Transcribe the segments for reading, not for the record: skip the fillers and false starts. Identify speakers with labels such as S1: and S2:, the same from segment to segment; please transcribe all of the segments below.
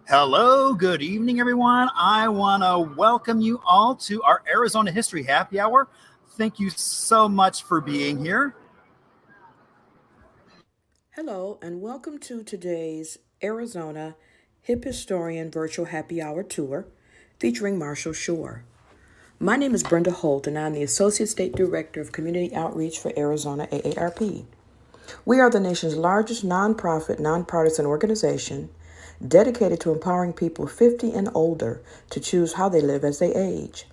S1: Hello, good evening, everyone. I want to welcome you all to our Arizona History Happy Hour. Thank you so much for being here.
S2: Hello, and welcome to today's Arizona Hip Historian Virtual Happy Hour Tour featuring Marshall Shore. My name is Brenda Holt, and I'm the Associate State Director of Community Outreach for Arizona AARP. We are the nation's largest nonprofit, nonpartisan organization dedicated to empowering people 50 and older to choose how they live as they age.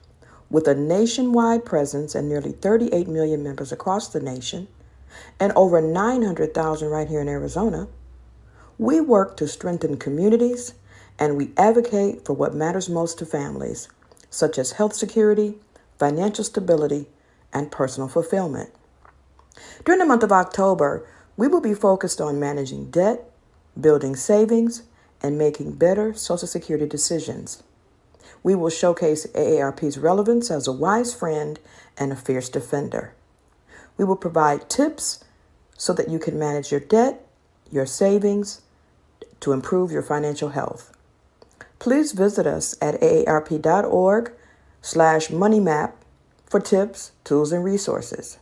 S2: With a nationwide presence and nearly 38 million members across the nation, and over 900,000 right here in Arizona, we work to strengthen communities and we advocate for what matters most to families, such as health security, financial stability, and personal fulfillment. During the month of October, we will be focused on managing debt, building savings, and making better Social Security decisions. We will showcase AARP's relevance as a wise friend and a fierce defender. We will provide tips so that you can manage your debt, your savings, to improve your financial health. Please visit us at aarp.org/moneymap for tips, tools, and resources.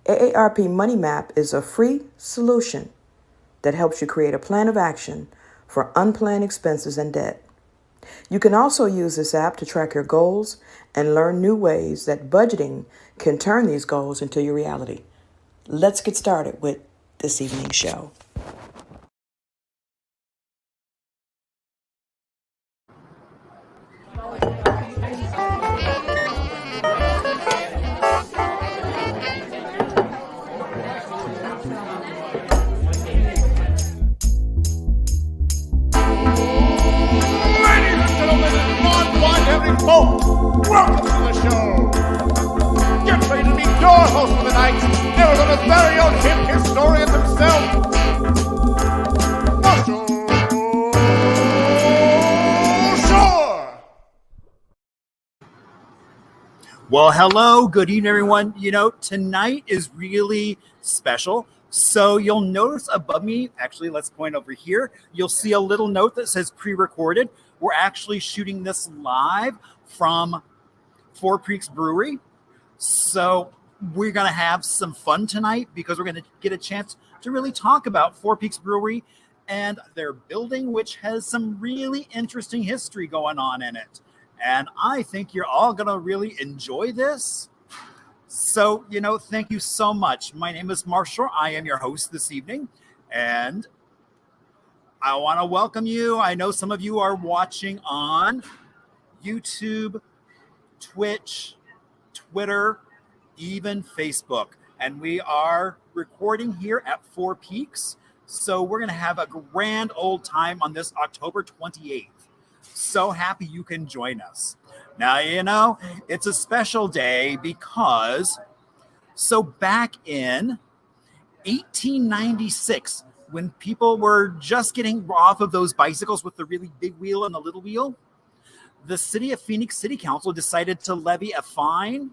S2: AARP Money Map is a free solution that helps you create a plan of action for unplanned expenses and debt. You can also use this app to track your goals and learn new ways that budgeting can turn these goals into your reality. Let's get started with this evening's show.
S3: Ladies and gentlemen, non-binary folk, welcome to the show. Get ready to meet your host for the night, Arizona's very own hip historian himself, Marshall Shore.
S1: Well, hello, good evening, everyone. Tonight is really special. So you'll notice above me, actually, let's point over here. You'll see a little note that says pre-recorded. We're actually shooting this live from Four Peaks Brewery. So we're going to have some fun tonight because we're going to get a chance to really talk about Four Peaks Brewery and their building, which has some really interesting history going on in it. And I think you're all going to really enjoy this. So, thank you so much. My name is Marshall. I am your host this evening. And I want to welcome you. I know some of you are watching on YouTube, Twitch, Twitter, even Facebook. And we are recording here at Four Peaks. So we're going to have a grand old time on this October 28th. So happy you can join us. Now, it's a special day because back in 1896, when people were just getting off of those bicycles with the really big wheel and the little wheel, the city of Phoenix City Council decided to levy a fine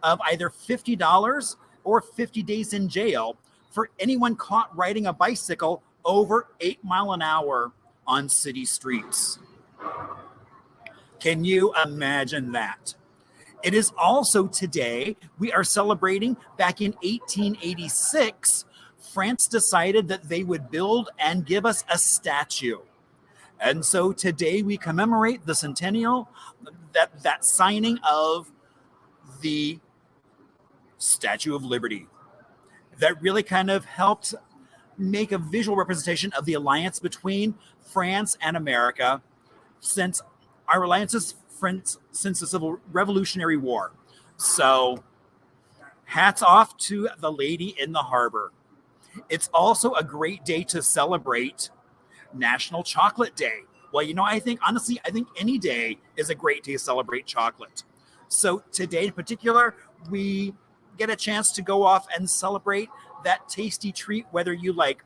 S1: of either $50 or 50 days in jail for anyone caught riding a bicycle over 8 miles an hour on city streets. Can you imagine that? It is also today we are celebrating back in 1886, France decided that they would build and give us a statue. And so today we commemorate the centennial, that signing of the Statue of Liberty. That really kind of helped make a visual representation of the alliance between France and America since our alliances since the Civil Revolutionary War. So hats off to the lady in the harbor. It's also a great day to celebrate National Chocolate Day. Well, I think any day is a great day to celebrate chocolate. So today in particular, we get a chance to go off and celebrate that tasty treat, whether you like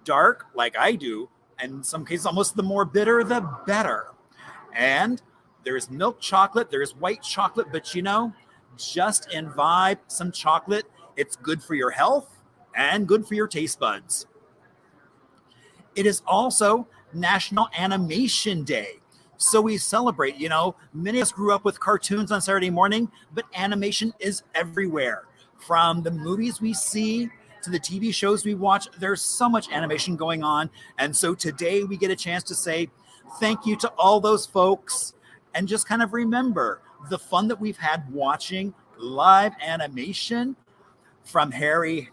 S1: dark, like I do, and in some cases almost the more bitter, the better. And there's milk chocolate, there's white chocolate, but just imbibe some chocolate. It's good for your health and good for your taste buds. It is also National Animation Day. So we celebrate, many of us grew up with cartoons on Saturday morning, but animation is everywhere. From the movies we see to the TV shows we watch, there's so much animation going on. And so today we get a chance to say thank you to all those folks and just kind of remember the fun that we've had watching live animation from Harry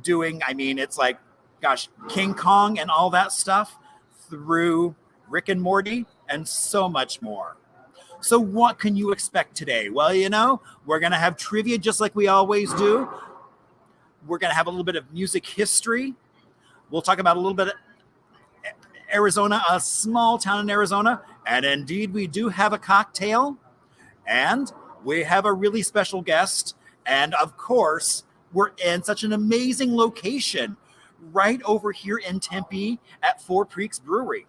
S1: doing, it's like, gosh, King Kong and all that stuff, through Rick and Morty and so much more. So what can you expect today? Well, we're going to have trivia just like we always do. We're going to have a little bit of music history. We'll talk about a little bit of Arizona, a small town in Arizona. And indeed, we do have a cocktail. And we have a really special guest. And of course, we're in such an amazing location right over here in Tempe at Four Peaks Brewery.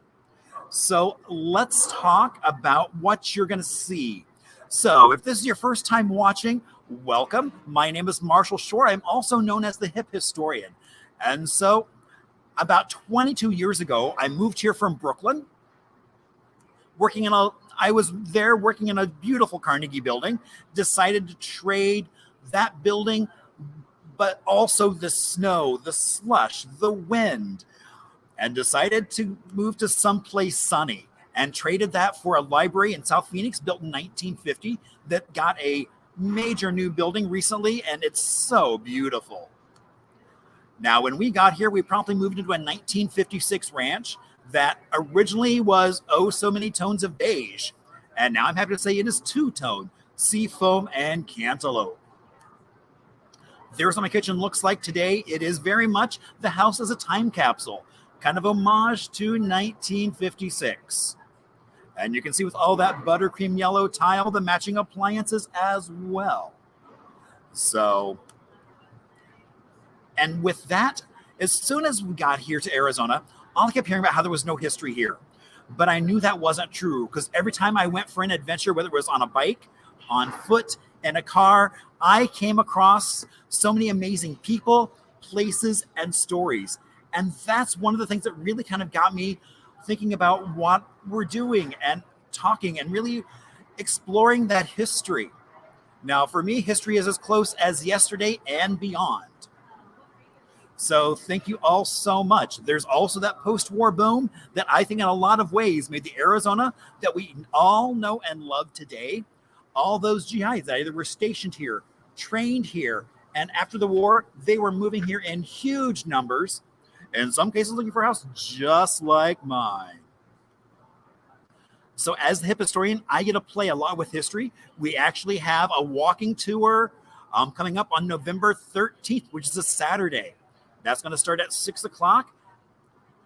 S1: So let's talk about what you're going to see. So if this is your first time watching, welcome. My name is Marshall Shore. I'm also known as the Hip Historian. And so about 22 years ago, I moved here from Brooklyn, I was there working in a beautiful Carnegie building, decided to trade that building, but also the snow, the slush, the wind, and decided to move to someplace sunny and traded that for a library in South Phoenix built in 1950 that got a major new building recently, and it's so beautiful. Now, when we got here, we promptly moved into a 1956 ranch that originally was so many tones of beige. And now I'm happy to say it is two-tone, seafoam and cantaloupe. There's what my kitchen looks like today. It is very much the house as a time capsule, kind of homage to 1956. And you can see with all that buttercream yellow tile, the matching appliances as well. So, and with that, as soon as we got here to Arizona, all I kept hearing about how there was no history here. But I knew that wasn't true, because every time I went for an adventure, whether it was on a bike, on foot, in a car, I came across so many amazing people, places, and stories. And that's one of the things that really kind of got me thinking about what we're doing and talking and really exploring that history. Now, for me, history is as close as yesterday and beyond. So thank you all so much. There's also that post-war boom that I think in a lot of ways made the Arizona that we all know and love today. All those GIs that either were stationed here, trained here, and after the war, they were moving here in huge numbers, in some cases looking for a house just like mine. So as the hip historian, I get to play a lot with history. We actually have a walking tour coming up on November 13th, which is a Saturday. That's going to start at 6 o'clock.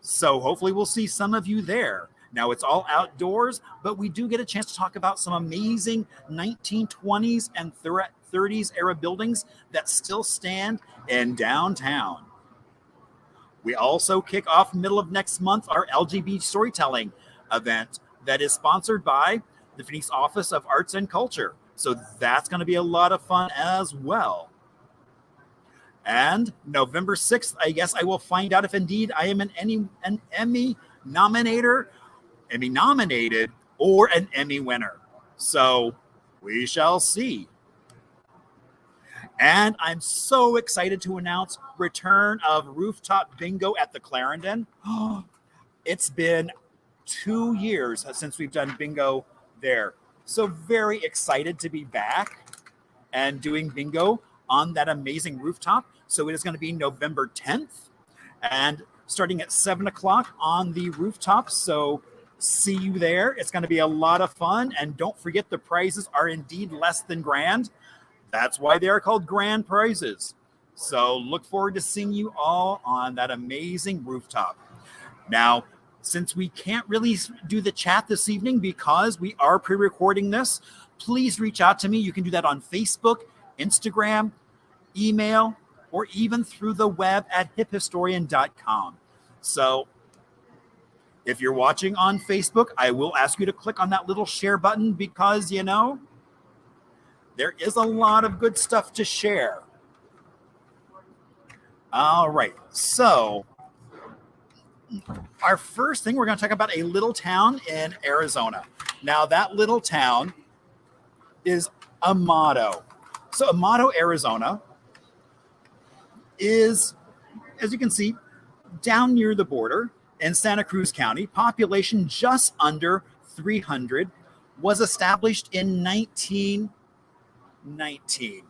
S1: So hopefully we'll see some of you there. Now, it's all outdoors, but we do get a chance to talk about some amazing 1920s and 30s era buildings that still stand in downtown. We also kick off middle of next month our LGBT storytelling event that is sponsored by the Phoenix Office of Arts and Culture. So that's going to be a lot of fun as well. And November 6th, I guess I will find out if indeed I am an Emmy nominated or an Emmy winner. So we shall see. And I'm so excited to announce return of rooftop bingo at the Clarendon. It's been 2 years since we've done bingo there. So very excited to be back and doing bingo on that amazing rooftop. So it is going to be November 10th and starting at 7 o'clock on the rooftop. So see you there. It's going to be a lot of fun. And don't forget, the prizes are indeed less than grand. That's why they are called grand prizes. So look forward to seeing you all on that amazing rooftop. Now, since we can't really do the chat this evening because we are pre-recording this, please reach out to me. You can do that on Facebook, Instagram, email, or even through the web at hiphistorian.com. So if you're watching on Facebook, I will ask you to click on that little share button because, there is a lot of good stuff to share. All right. So our first thing, we're going to talk about a little town in Arizona. Now, that little town is Amado. So Amado, Arizona is, as you can see, down near the border in Santa Cruz County. Population just under 300, was established in 1919.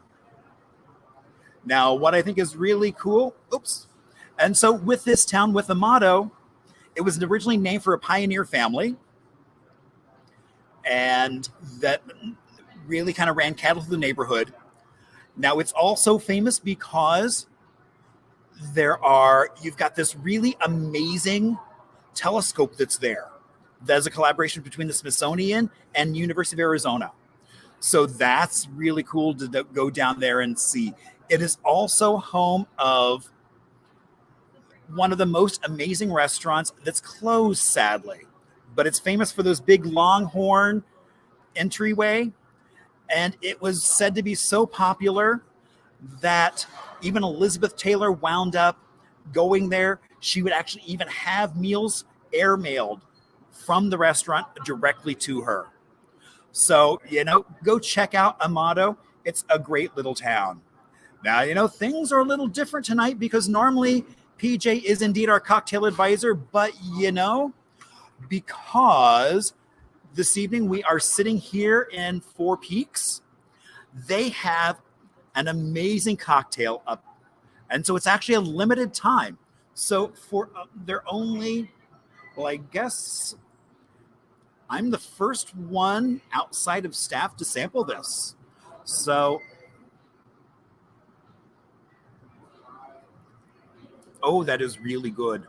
S1: Now, what I think is really cool, and so with this town, with Amado, it was originally named for a pioneer family, and that really kind of ran cattle through the neighborhood. Now, it's also famous because you've got this really amazing telescope that's there. That's a collaboration between the Smithsonian and University of Arizona. So that's really cool to go down there and see. It is also home of one of the most amazing restaurants that's closed, sadly, but it's famous for those big longhorn entryway. And it was said to be so popular that even Elizabeth Taylor wound up going there. She would actually even have meals airmailed from the restaurant directly to her. So, go check out Amado. It's a great little town. Now, things are a little different tonight because normally PJ is indeed our cocktail advisor, but because this evening we are sitting here in Four Peaks, they have an amazing cocktail up. And so it's actually a limited time. So they're only, I guess I'm the first one outside of staff to sample this. So, that is really good.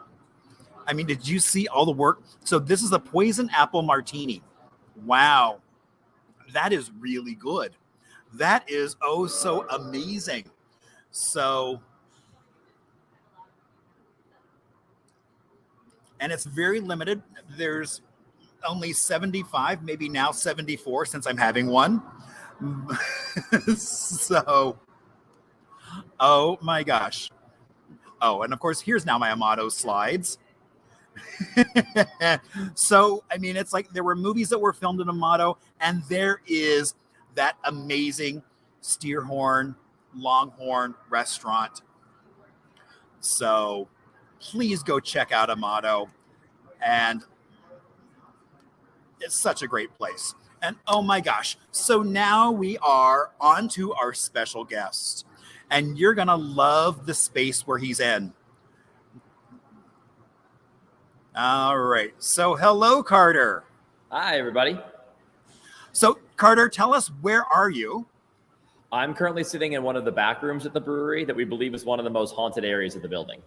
S1: I mean, did you see all the work? So this is a poison apple martini. Wow. That is really good. That is so amazing. So, and it's very limited. There's only 75, maybe now 74 since I'm having one. So, oh my gosh. Oh, and of course, here's now my Amado slides. So, I mean, it's like there were movies that were filmed in Amado, and there is that amazing Steerhorn, Longhorn restaurant. So, please go check out Amado. And it's such a great place. And oh my gosh. So now we are on to our special guest. And you're going to love the space where he's in. All right. So hello, Carter.
S4: Hi, everybody.
S1: So Carter, tell us, where are you?
S4: I'm currently sitting in one of the back rooms at the brewery that we believe is one of the most haunted areas of the building.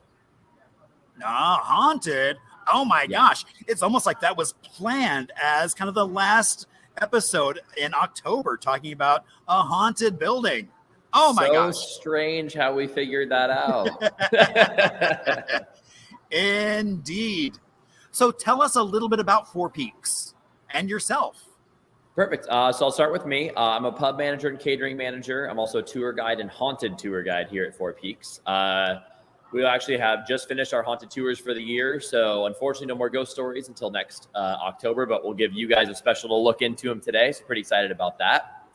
S1: Haunted? Oh my gosh. It's almost like that was planned as kind of the last episode in October, talking about a haunted building. Oh my gosh.
S4: So strange how we figured that out.
S1: Indeed. So tell us a little bit about Four Peaks and yourself.
S4: Perfect. So I'll start with me. I'm a pub manager and catering manager. I'm also a tour guide and haunted tour guide here at Four Peaks. We actually have just finished our haunted tours for the year. So unfortunately, no more ghost stories until next October, but we'll give you guys a special look into them today. So pretty excited about that.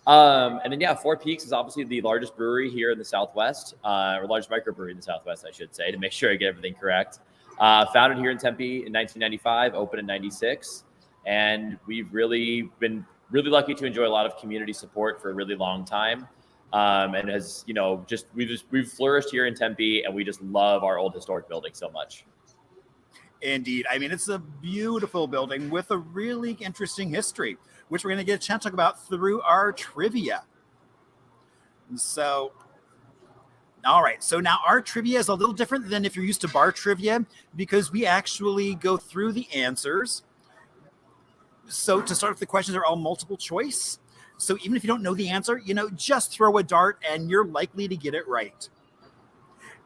S4: And then, Four Peaks is obviously the largest brewery here in the Southwest, or largest microbrewery in the Southwest, I should say, to make sure I get everything correct. Founded here in Tempe in 1995, opened in 96. And we've really been really lucky to enjoy a lot of community support for a really long time. And as you know, we've flourished here in Tempe, and we just love our old historic building so much.
S1: Indeed. I mean, it's a beautiful building with a really interesting history, which we're going to get a chance to talk about through our trivia. So, all right. So now our trivia is a little different than if you're used to bar trivia, because we actually go through the answers. So to start with, the questions are all multiple choice. So even if you don't know the answer, just throw a dart and you're likely to get it right.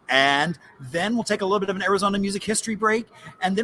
S1: And then we'll take a little bit of an Arizona music history break, and then we'll